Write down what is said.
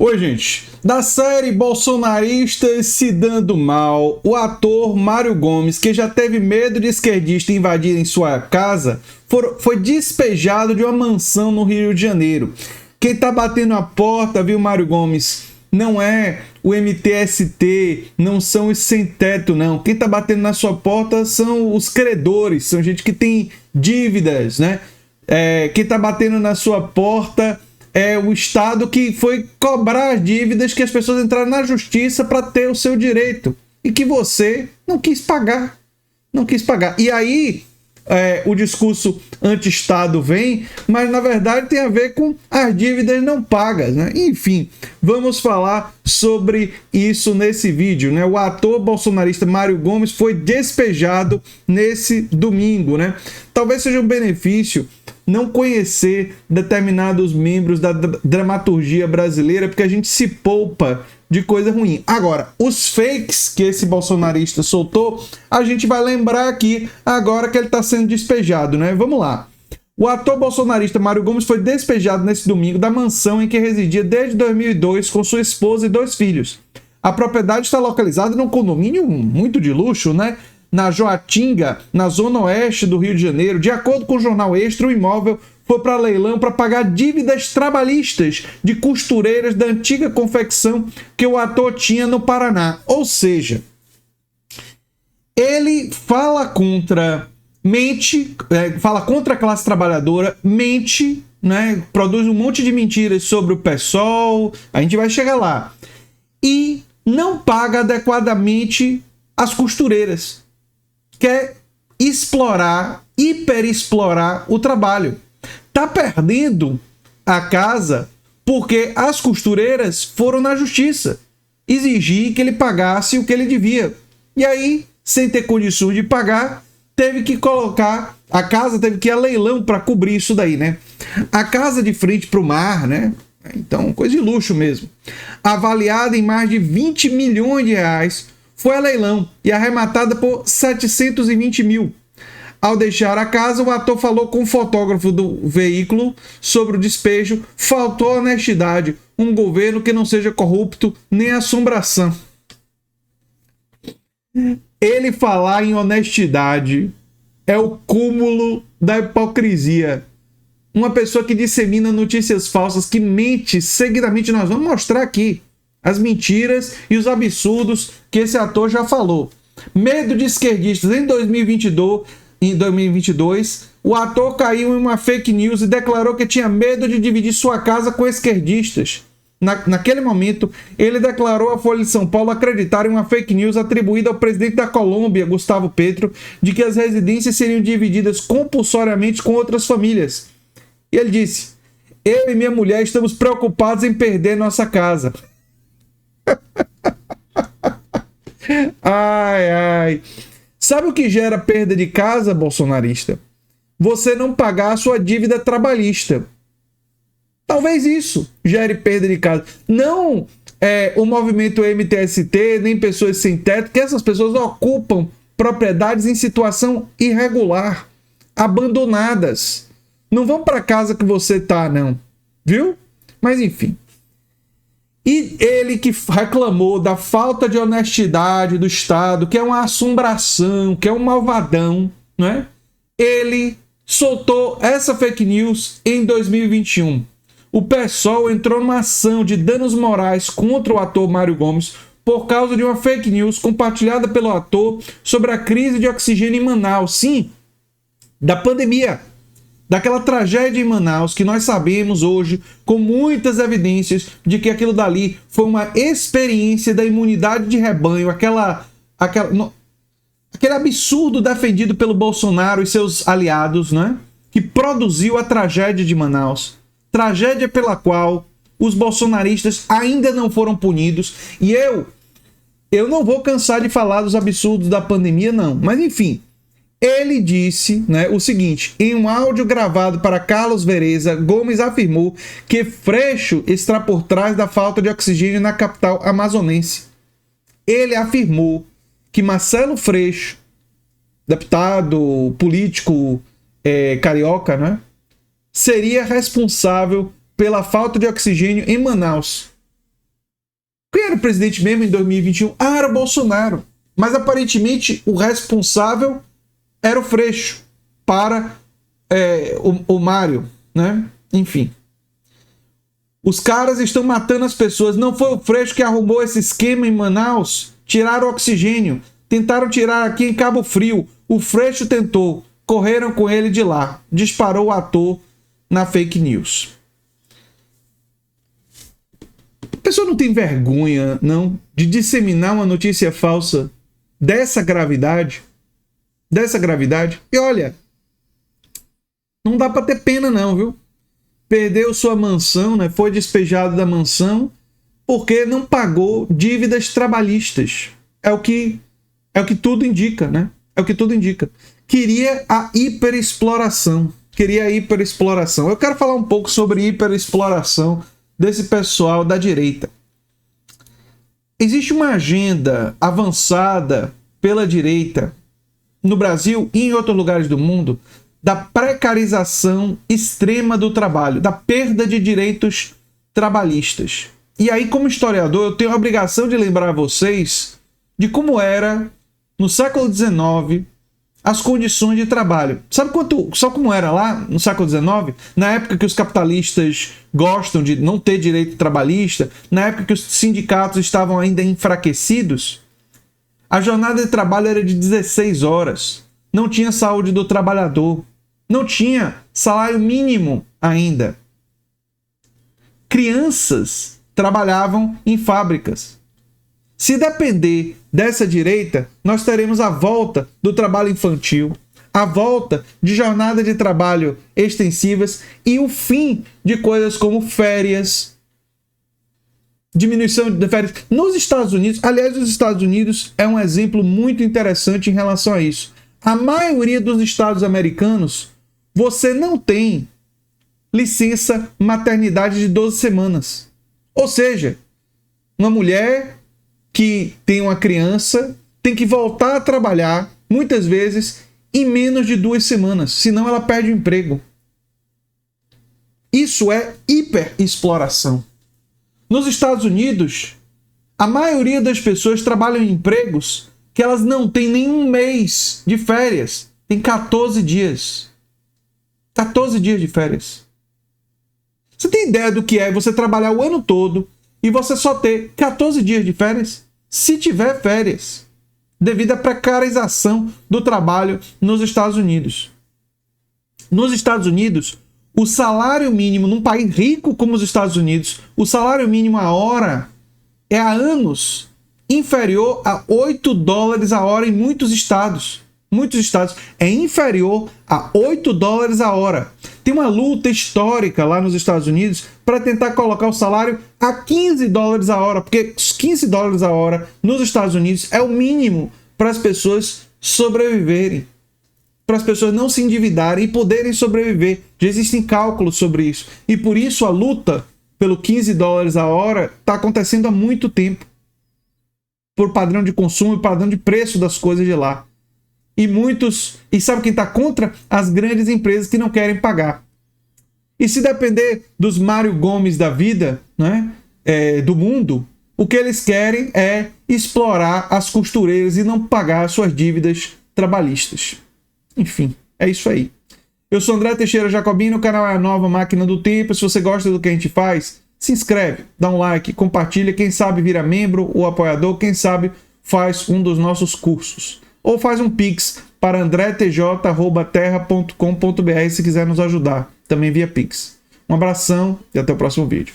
Oi, gente. Da série Bolsonaristas se dando mal, o ator Mário Gomes, que já teve medo de esquerdista invadir em sua casa, foi despejado de uma mansão no Rio de Janeiro. Quem tá batendo a porta, viu, Mário Gomes? Não é o MTST, não são os sem teto, não. Quem tá batendo na sua porta são os credores, são gente que tem dívidas, né? Quem tá batendo na sua porta é o Estado que foi cobrar as dívidas que as pessoas entraram na justiça para ter o seu direito e que você não quis pagar. Não quis pagar. E aí o discurso anti-Estado vem, mas na verdade tem a ver com as dívidas não pagas, né? Enfim, vamos falar sobre isso nesse vídeo, né? O ator bolsonarista Mário Gomes foi despejado nesse domingo, né? Talvez seja um benefício não conhecer determinados membros da dramaturgia brasileira, porque a gente se poupa de coisa ruim. Agora, os fakes que esse bolsonarista soltou, a gente vai lembrar aqui agora que ele está sendo despejado, né? Vamos lá. O ator bolsonarista Mário Gomes foi despejado nesse domingo da mansão em que residia desde 2002 com sua esposa e 2 filhos. A propriedade está localizada num condomínio muito de luxo, né? Na Joatinga, na zona oeste do Rio de Janeiro. De acordo com o jornal Extra, o imóvel foi para leilão para pagar dívidas trabalhistas de costureiras da antiga confecção que o ator tinha no Paraná. Ou seja, ele fala contra a classe trabalhadora, mente, né? Produz um monte de mentiras sobre o PSOL, a gente vai chegar lá, e não paga adequadamente as costureiras. Quer explorar, hiperexplorar o trabalho. Tá perdendo a casa porque as costureiras foram na justiça exigir que ele pagasse o que ele devia. E aí, sem ter condições de pagar, teve que colocar, a casa teve que ir a leilão para cobrir isso daí, né? A casa de frente para o mar, né? Então, coisa de luxo mesmo. Avaliada em mais de 20 milhões de reais, foi a leilão e arrematada por 720 mil. Ao deixar a casa, o ator falou com o fotógrafo do veículo sobre o despejo. Faltou honestidade. Um governo que não seja corrupto nem assombração. Ele falar em honestidade é o cúmulo da hipocrisia. Uma pessoa que dissemina notícias falsas, que mente seguidamente. Nós vamos mostrar aqui as mentiras e os absurdos que esse ator já falou. Medo de esquerdistas. Em 2022, o ator caiu em uma fake news e declarou que tinha medo de dividir sua casa com esquerdistas. Naquele momento, ele declarou à Folha de São Paulo acreditar em uma fake news atribuída ao presidente da Colômbia, Gustavo Petro, de que as residências seriam divididas compulsoriamente com outras famílias. E ele disse: eu e minha mulher estamos preocupados em perder nossa casa. Ai. Sabe o que gera perda de casa, bolsonarista? Você não pagar a sua dívida trabalhista. Talvez isso gere perda de casa. Não o movimento MTST, nem pessoas sem teto, que essas pessoas ocupam propriedades em situação irregular, abandonadas. Não vão para casa que você tá, não. Viu? Mas enfim. E ele que reclamou da falta de honestidade do Estado, que é uma assombração, que é um malvadão, né? Ele soltou essa fake news em 2021. O PSOL entrou numa ação de danos morais contra o ator Mário Gomes por causa de uma fake news compartilhada pelo ator sobre a crise de oxigênio em Manaus. Sim, da pandemia. Daquela tragédia em Manaus que nós sabemos hoje, com muitas evidências de que aquilo dali foi uma experiência da imunidade de rebanho, aquele absurdo defendido pelo Bolsonaro e seus aliados, né? Que produziu a tragédia de Manaus. Tragédia pela qual os bolsonaristas ainda não foram punidos. E eu não vou cansar de falar dos absurdos da pandemia, não. Mas enfim. Ele disse, né, o seguinte: em um áudio gravado para Carlos Vereza, Gomes afirmou que Freixo está por trás da falta de oxigênio na capital amazonense. Ele afirmou que Marcelo Freixo, deputado político carioca, né, seria responsável pela falta de oxigênio em Manaus. Quem era o presidente mesmo em 2021? Ah, era o Bolsonaro. Mas aparentemente o responsável era o Freixo para o Mário, né? Enfim. Os caras estão matando as pessoas. Não foi o Freixo que arrumou esse esquema em Manaus? Tiraram oxigênio. Tentaram tirar aqui em Cabo Frio. O Freixo tentou. Correram com ele de lá. Disparou o ator na fake news. A pessoa não tem vergonha, não, de disseminar uma notícia falsa dessa gravidade? Dessa gravidade? E olha, não dá para ter pena não, viu? Perdeu sua mansão, né? Foi despejado da mansão porque não pagou dívidas trabalhistas. É o que tudo indica, né? É o que tudo indica. Queria a hiperexploração. Eu quero falar um pouco sobre hiperexploração desse pessoal da direita. Existe uma agenda avançada pela direita no Brasil e em outros lugares do mundo da precarização extrema do trabalho, da perda de direitos trabalhistas. E aí, como historiador, eu tenho a obrigação de lembrar a vocês de como era, no século XIX, as condições de trabalho. Sabe como era lá no século XIX? Na época que os capitalistas gostam de não ter direito trabalhista, na época que os sindicatos estavam ainda enfraquecidos, a jornada de trabalho era de 16 horas. Não tinha saúde do trabalhador. Não tinha salário mínimo ainda. Crianças trabalhavam em fábricas. Se depender dessa direita, nós teremos a volta do trabalho infantil, a volta de jornada de trabalho extensivas e o fim de coisas como férias, diminuição de férias. Nos Estados Unidos, aliás, os Estados Unidos é um exemplo muito interessante em relação a isso. A maioria dos estados americanos, você não tem licença maternidade de 12 semanas. Ou seja, uma mulher que tem uma criança tem que voltar a trabalhar, muitas vezes, em menos de 2 semanas, senão ela perde o emprego. Isso é hiperexploração. Nos Estados Unidos, a maioria das pessoas trabalham em empregos que elas não têm nenhum mês de férias, tem 14 dias. 14 dias de férias. Você tem ideia do que é você trabalhar o ano todo e você só ter 14 dias de férias? Se tiver férias, devido à precarização do trabalho nos Estados Unidos. Nos Estados Unidos, o salário mínimo, num país rico como os Estados Unidos, o salário mínimo a hora é há anos inferior a $8 a hora em muitos estados. Muitos estados é inferior a $8 a hora. Tem uma luta histórica lá nos Estados Unidos para tentar colocar o salário a $15 a hora, porque $15 a hora nos Estados Unidos é o mínimo para as pessoas sobreviverem, para as pessoas não se endividarem e poderem sobreviver. Já existem cálculos sobre isso. E por isso a luta pelo $15 a hora está acontecendo há muito tempo. Por padrão de consumo e padrão de preço das coisas de lá. E sabe quem está contra? As grandes empresas que não querem pagar. E se depender dos Mário Gomes da vida, né, do mundo, o que eles querem é explorar as costureiras e não pagar suas dívidas trabalhistas. Enfim, é isso aí. Eu sou André Teixeira Jacobino, o canal é a Nova Máquina do Tempo. Se você gosta do que a gente faz, se inscreve, dá um like, compartilha. Quem sabe vira membro ou apoiador, quem sabe faz um dos nossos cursos. Ou faz um pix para andretj@terra.com.br se quiser nos ajudar, também via pix. Um abração e até o próximo vídeo.